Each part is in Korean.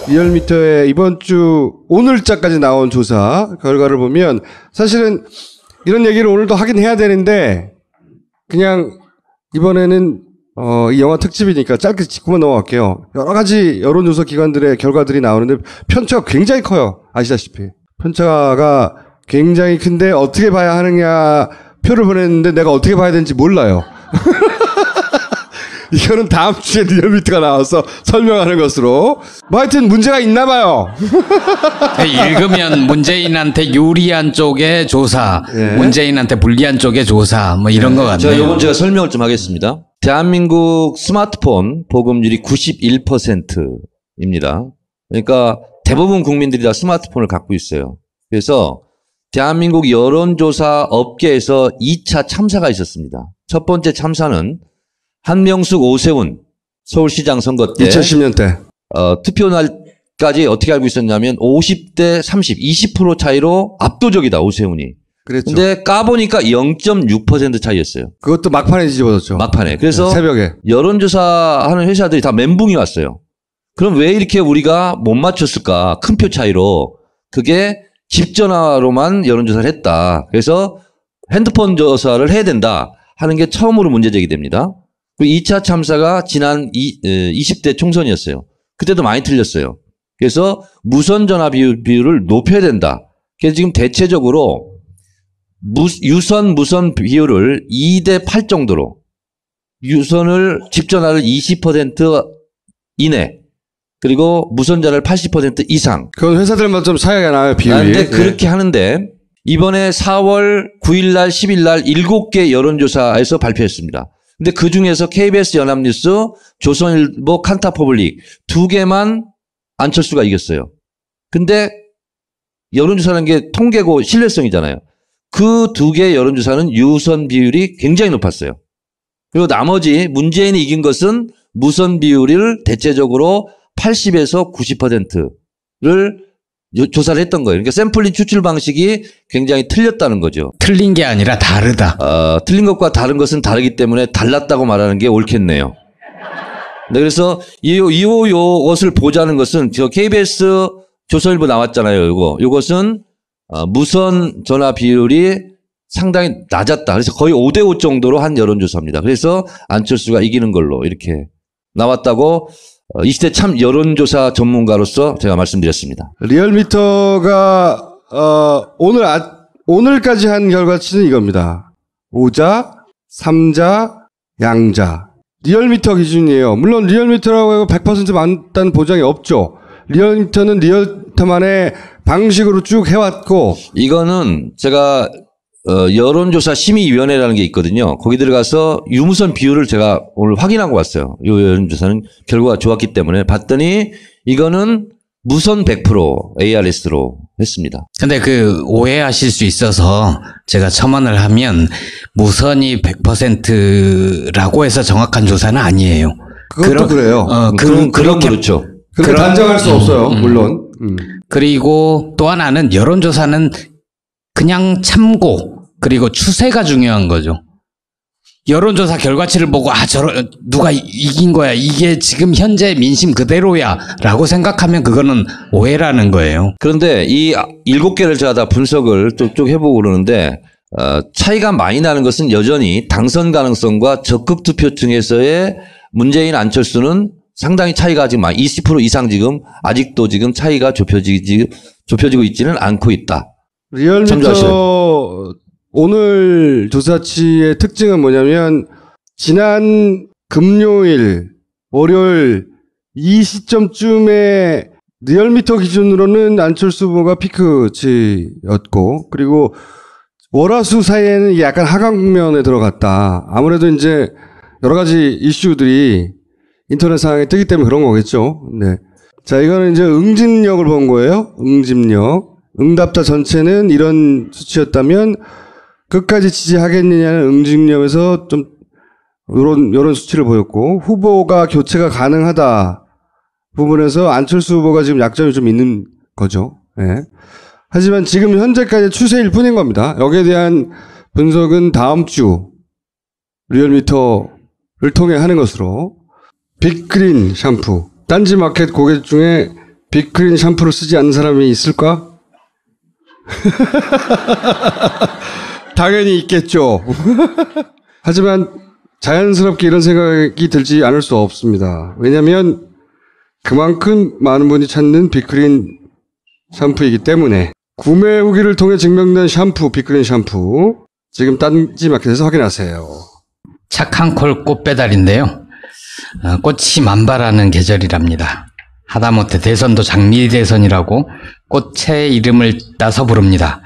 리얼미터의 이번 주 오늘자까지 나온 조사 결과를 보면 사실은 이런 얘기를 오늘도 하긴 해야 되는데 그냥 이번에는 이 영화 특집이니까 짧게 짚고만 넘어갈게요. 여러 가지 여론조사 기관들의 결과들이 나오는데 편차가 굉장히 커요. 아시다시피. 편차가 굉장히 큰데 어떻게 봐야 하느냐 표를 보냈는데 내가 어떻게 봐야 되는지 몰라요. 이거는 다음 주에 리얼미터가 나와서 설명하는 것으로. 뭐 하여튼 문제가 있나 봐요. 읽으면 문재인한테 유리한 쪽의 조사, 예. 문재인한테 불리한 쪽의 조사, 뭐 이런 것 같네요. 제가 설명을 좀 하겠습니다. 대한민국 스마트폰 보급률이 91%입니다. 그러니까 대부분 국민들이 다 스마트폰을 갖고 있어요. 그래서 대한민국 여론조사 업계에서 2차 참사가 있었습니다. 첫 번째 참사는 한명숙 오세훈 서울시장 선거 때 2010년 때 투표 날까지 어떻게 알고 있었냐면 50대 30, 20% 차이로 압도적이다 오세훈이. 그랬죠. 근데 까보니까 0.6% 차이였어요. 그것도 막판에 뒤집어졌죠. 막판에. 그래서 새벽에 여론조사하는 회사들이 다 멘붕이 왔어요. 그럼 왜 이렇게 우리가 못 맞췄을까? 큰 표 차이로. 그게 집전화로만 여론조사를 했다. 그래서 핸드폰 조사를 해야 된다 하는 게 처음으로 문제 제기됩니다. 그리고 2차 참사가 지난 20대 총선이었어요. 그때도 많이 틀렸어요. 그래서 무선 전화 비율을 높여야 된다. 그래서 지금 대체적으로 유선 무선 비율을 2대8 정도로 유선을 집전화를 20% 이내 그리고 무선 전화를 80% 이상. 그건 회사들마다 좀 차이가 나요 비율이. 그런데 그렇게 하는데 이번에 4월 9일 날 10일 날 7개 여론조사에서 발표했습니다. 근데 그 중에서 KBS 연합뉴스, 조선일보, 칸타퍼블릭 2개만 안철수가 이겼어요. 근데 여론조사라는 게 통계고 신뢰성이잖아요. 그 2개 여론조사는 유선 비율이 굉장히 높았어요. 그리고 나머지 문재인이 이긴 것은 무선 비율을 대체적으로 80에서 90%를 조사를 했던 거예요. 그러니까 샘플링 추출 방식이 굉장히 틀렸다는 거죠. 틀린 게 아니라 다르다. 틀린 것과 다른 것은 다르기 때문에 달랐다고 말하는 게 옳겠네요. 네, 그래서 요것을 보자는 것은 저 KBS 조선일보 나왔잖아요. 요것은 무선 전화 비율이 상당히 낮았다. 그래서 거의 5대5 정도로 한 여론조사입니다. 그래서 안철수가 이기는 걸로 이렇게 나왔다고 20대 참 여론조사 전문가로서 제가 말씀드렸습니다. 리얼미터가 오늘까지 한 결과치는 이겁니다. 5자, 3자, 양자. 리얼미터 기준이에요. 물론 리얼미터라고 해서 100% 맞다는 보장이 없죠. 리얼미터는 리얼미터만의 방식으로 쭉 해왔고. 이거는 제가 여론조사 심의위원회라는 게 있거든요. 거기 들어가서 유무선 비율을 제가 오늘 확인하고 왔어요. 이 여론조사는 결과가 좋았기 때문에 봤더니 이거는 무선 100% ARS로 했습니다. 근데 그 오해하실 수 있어서 제가 첨언을 하면 무선이 100%라고 해서 정확한 조사는 아니에요. 그것도 그래요. 그렇게 그렇죠. 그렇게 단정할 수 없어요. 물론. 그리고 또 하나는 여론조사는 그냥 참고 그리고 추세가 중요한 거죠. 여론조사 결과치를 보고 누가 이긴 거야. 이게 지금 현재 민심 그대로야 라고 생각하면 그거는 오해라는 거예요. 그런데 이 7개를 제가 다 분석을 쭉 해보고 그러는데 차이가 많이 나는 것은 여전히 당선 가능성과 적극 투표층에서의 문재인 안철수는 상당히 차이가 지금 20% 이상 지금 아직도 지금 차이가 좁혀지고 있지는 않고 있다. 리얼미터 오늘 조사치의 특징은 뭐냐면 지난 금요일, 월요일 이 시점쯤에 리얼미터 기준으로는 안철수 후보가 피크치였고 그리고 월화수 사이에는 약간 하강 국면에 들어갔다. 아무래도 이제 여러 가지 이슈들이 인터넷 상에 뜨기 때문에 그런 거겠죠. 네. 자, 이거는 이제 응집력을 본 거예요. 응집력. 응답자 전체는 이런 수치였다면 끝까지 지지하겠느냐는 응집력에서 좀 이런 수치를 보였고 후보가 교체가 가능하다 부분에서 안철수 후보가 지금 약점이 좀 있는 거죠. 네. 하지만 지금 현재까지 추세일 뿐인 겁니다. 여기에 대한 분석은 다음 주 리얼미터를 통해 하는 것으로 빅그린 샴푸 딴지마켓 고객 중에 빅그린 샴푸를 쓰지 않는 사람이 있을까? 당연히 있겠죠. 하지만 자연스럽게 이런 생각이 들지 않을 수 없습니다. 왜냐하면 그만큼 많은 분이 찾는 빅그린 샴푸이기 때문에. 구매 후기를 통해 증명된 샴푸, 빅그린 샴푸. 지금 딴지마켓에서 확인하세요. 착한 콜 꽃배달인데요. 꽃이 만발하는 계절이랍니다. 하다못해 대선도 장미대선이라고 꽃의 이름을 따서 부릅니다.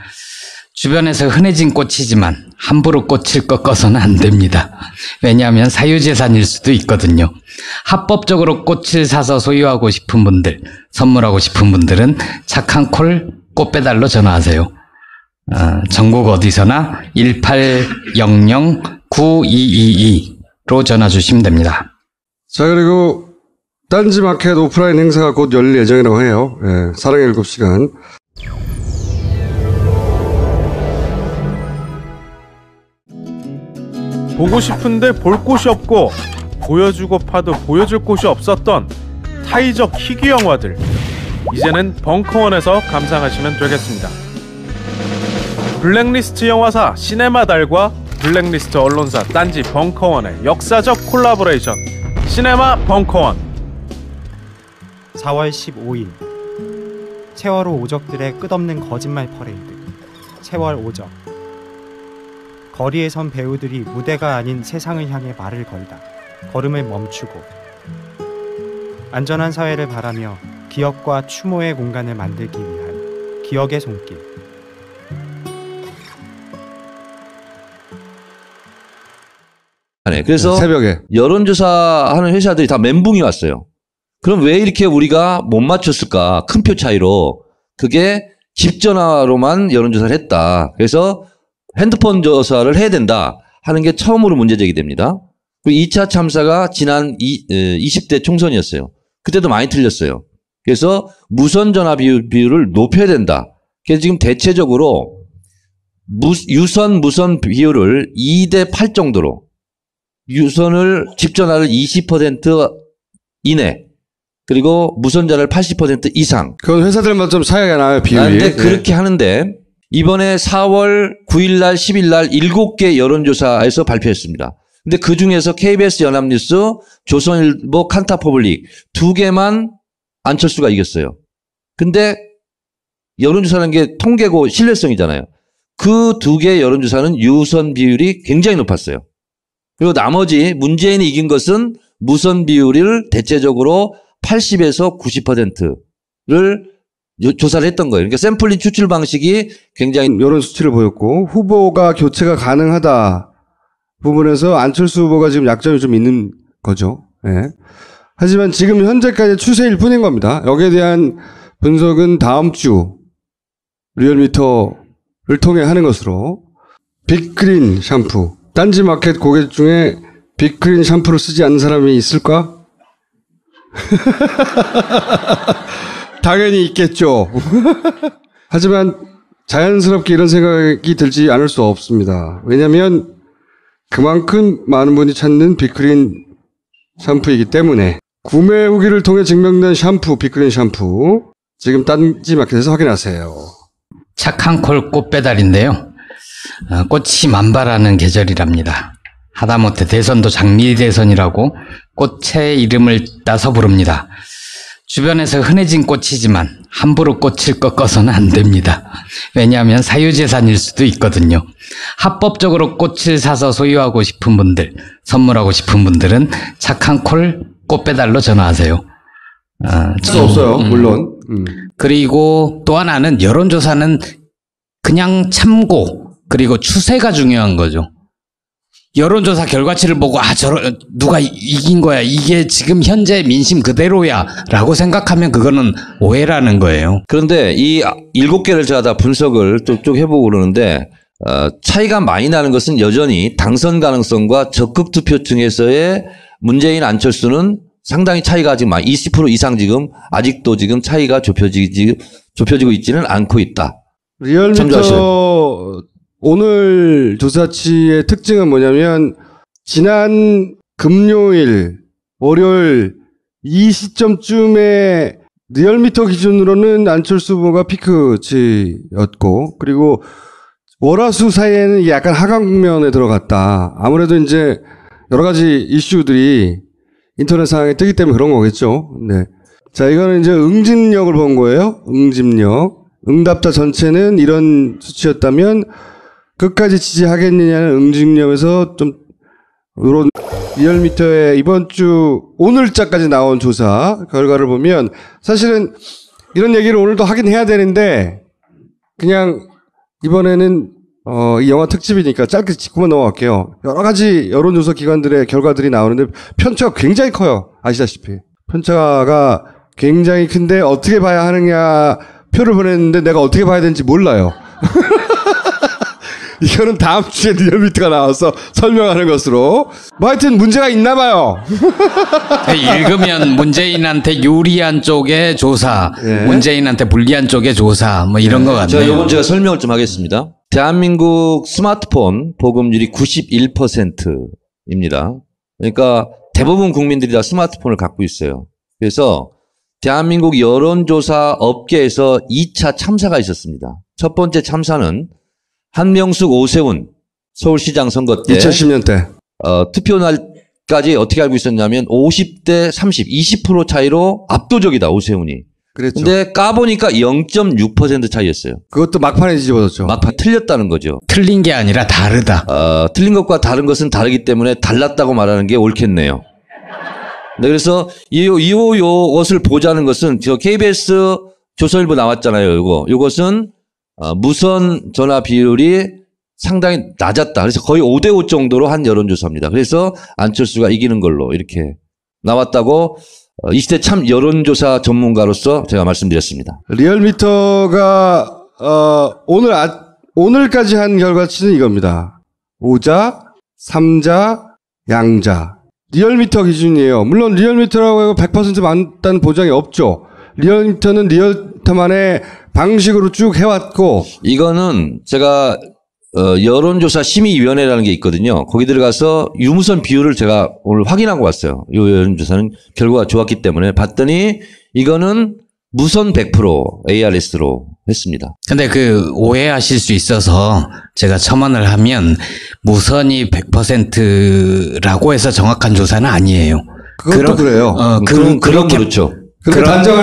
주변에서 흔해진 꽃이지만 함부로 꽃을 꺾어서는 안 됩니다. 왜냐하면 사유재산일 수도 있거든요. 합법적으로 꽃을 사서 소유하고 싶은 분들, 선물하고 싶은 분들은 착한 콜 꽃배달로 전화하세요. 전국 어디서나 1800-9222로 전화 주시면 됩니다. 자, 그리고 딴지마켓 오프라인 행사가 곧 열릴 예정이라고 해요. 예, 사랑의 7시간. 보고 싶은데 볼 곳이 없고 보여주고파도 보여줄 곳이 없었던 타이적 희귀 영화들, 이제는 벙커원에서 감상하시면 되겠습니다. 블랙리스트 영화사 시네마달과 블랙리스트 언론사 딴지 벙커원의 역사적 콜라보레이션 시네마 벙커원. 4월 15일 세월호 오적들의 끝없는 거짓말 퍼레이드, 세월 오적. 거리에 선 배우들이 무대가 아닌 세상을 향해 말을 걸다 걸음을 멈추고 안전한 사회를 바라며 기억과 추모의 공간을 만들기 위한 기억의 손길. 그래서 새벽에 여론조사하는 회사들이 다 멘붕이 왔어요. 그럼 왜 이렇게 우리가 못 맞췄을까? 큰 표 차이로. 그게 집전화로만 여론조사를 했다. 그래서 핸드폰 조사를 해야 된다 하는 게 처음으로 문제제기 됩니다. 그리고 2차 참사가 지난 20대 총선이었어요. 그때도 많이 틀렸어요. 그래서 무선 전화 비율을 높여야 된다. 그래서 지금 대체적으로 유선 무선 비율을 2대 8 정도로, 유선을 집전화를 20% 이내, 그리고 무선 전화를 80% 이상. 그건 회사들마다 좀 차이가 나요, 비율이. 그런데 그렇게 하는데 이번에 4월 9일 날 10일 날 7개 여론조사에서 발표했습니다. 근데 그 중에서 KBS 연합뉴스, 조선일보, 칸타퍼블릭 2개만 안철수가 이겼어요. 근데 여론조사라는 게 통계고 신뢰성이잖아요. 그 2개 여론조사는 유선 비율이 굉장히 높았어요. 그리고 나머지 문재인이 이긴 것은 무선 비율을 대체적으로 80에서 90%를 조사를 했던 거예요. 그러니까 샘플링 추출 방식이 굉장히 여론 수치를 보였고, 후보가 교체가 가능하다 부분에서 안철수 후보가 지금 약점이 좀 있는 거죠. 예. 하지만 지금 현재까지 추세일 뿐인 겁니다. 여기에 대한 분석은 다음 주 리얼미터를 통해 하는 것으로. 빅그린 샴푸. 딴지마켓 고객 중에 빅그린 샴푸를 쓰지 않는 사람이 있을까? 당연히 있겠죠. 하지만 자연스럽게 이런 생각이 들지 않을 수 없습니다. 왜냐하면 그만큼 많은 분이 찾는 빅그린 샴푸이기 때문에. 구매 후기를 통해 증명된 샴푸, 빅그린 샴푸. 지금 딴지마켓에서 확인하세요. 착한 콜 꽃배달인데요. 꽃이 만발하는 계절이랍니다. 하다못해 대선도 장미대선이라고 꽃의 이름을 따서 부릅니다. 주변에서 흔해진 꽃이지만 함부로 꽃을 꺾어서는 안 됩니다. 왜냐하면 사유재산일 수도 있거든요. 합법적으로 꽃을 사서 소유하고 싶은 분들, 선물하고 싶은 분들은 착한 콜 꽃배달로 전화하세요. 수 없어요, 물론. 그리고 또 하나는 여론조사는 그냥 참고, 그리고 추세가 중요한 거죠. 여론조사 결과치를 보고 누가 이긴 거야, 이게 지금 현재 민심 그대로야 라고 생각하면 그거는 오해라는 거예요. 그런데 이 7개를 제가 다 분석을 쭉 해보고 그러는데 차이가 많이 나는 것은 여전히 당선 가능성과 적극 투표층에서의 문재인 안철수는 상당히 차이가 지금 20% 이상 지금 아직도 지금 차이가 좁혀지고 있지는 않고 있다. 리얼미터 오늘 조사치의 특징은 뭐냐면, 지난 금요일, 월요일 이 시점쯤에 리얼미터 기준으로는 안철수 후보가 피크치였고, 그리고 월화수 사이에는 이게 약간 하강 국면에 들어갔다. 아무래도 이제 여러 가지 이슈들이 인터넷 상황에 뜨기 때문에 그런 거겠죠. 네. 자, 이거는 이제 응집력을 본 거예요. 응집력. 응답자 전체는 이런 수치였다면 끝까지 지지하겠느냐는 응집력에서 좀 이런 리얼미터의 이번 주 오늘자까지 나온 조사 결과를 보면 사실은 이런 얘기를 오늘도 하긴 해야 되는데 그냥 이번에는 이 영화 특집이니까 짧게 짚고만 넘어갈게요. 여러 가지 여론조사 기관들의 결과들이 나오는데 편차가 굉장히 커요. 아시다시피. 편차가 굉장히 큰데 어떻게 봐야 하느냐 표를 보냈는데 내가 어떻게 봐야 되는지 몰라요. 이거는 다음 주에 리얼미터가 나와서 설명하는 것으로. 뭐 하여튼 문제가 있나 봐요. 읽으면 문재인한테 유리한 쪽의 조사, 예. 문재인한테 불리한 쪽의 조사, 뭐 이런 것 자, 같네요. 이건 제가 설명을 좀 하겠습니다. 대한민국 스마트폰 보급률이 91%입니다. 그러니까 대부분 국민들이 다 스마트폰을 갖고 있어요. 그래서 대한민국 여론조사 업계에서 2차 참사가 있었습니다. 첫 번째 참사는 한명숙 오세훈 서울시장 선거 때 2010년 때. 투표 날까지 어떻게 알고 있었냐면 50대 30, 20% 차이로 압도적이다 오세훈이. 그랬죠. 근데 까보니까 0.6% 차이였어요. 그것도 막판에 뒤집어졌죠. 막판 틀렸다는 거죠. 틀린 게 아니라 다르다. 틀린 것과 다른 것은 다르기 때문에 달랐다고 말하는 게 옳겠네요. 네, 그래서 이것을 보자는 것은 저 KBS 조선일보 나왔잖아요. 이것은 무선 전화 비율이 상당히 낮았다. 그래서 거의 5대5 정도로 한 여론조사입니다. 그래서 안철수가 이기는 걸로 이렇게 나왔다고 이 시대 참 여론조사 전문가로서 제가 말씀드렸습니다. 리얼미터가 오늘까지 한 결과치는 이겁니다. 5자, 3자, 양자. 리얼미터 기준이에요. 물론 리얼미터라고 해서 100% 맞다는 보장이 없죠. 리얼미터는 리얼미터만의 방식으로 쭉 해왔고, 이거는 제가 여론조사 심의위원회라는 게 있거든요. 거기 들어가서 유무선 비율을 제가 오늘 확인하고 왔어요. 이 여론조사는 결과가 좋았기 때문에 봤더니 이거는 무선 100% ARS로 했습니다. 근데 그 오해하실 수 있어서 제가 첨언을 하면 무선이 100%라고 해서 정확한 조사는 아니에요. 그것도 그래요. 그럼 그렇게 그렇죠. 근데 단정할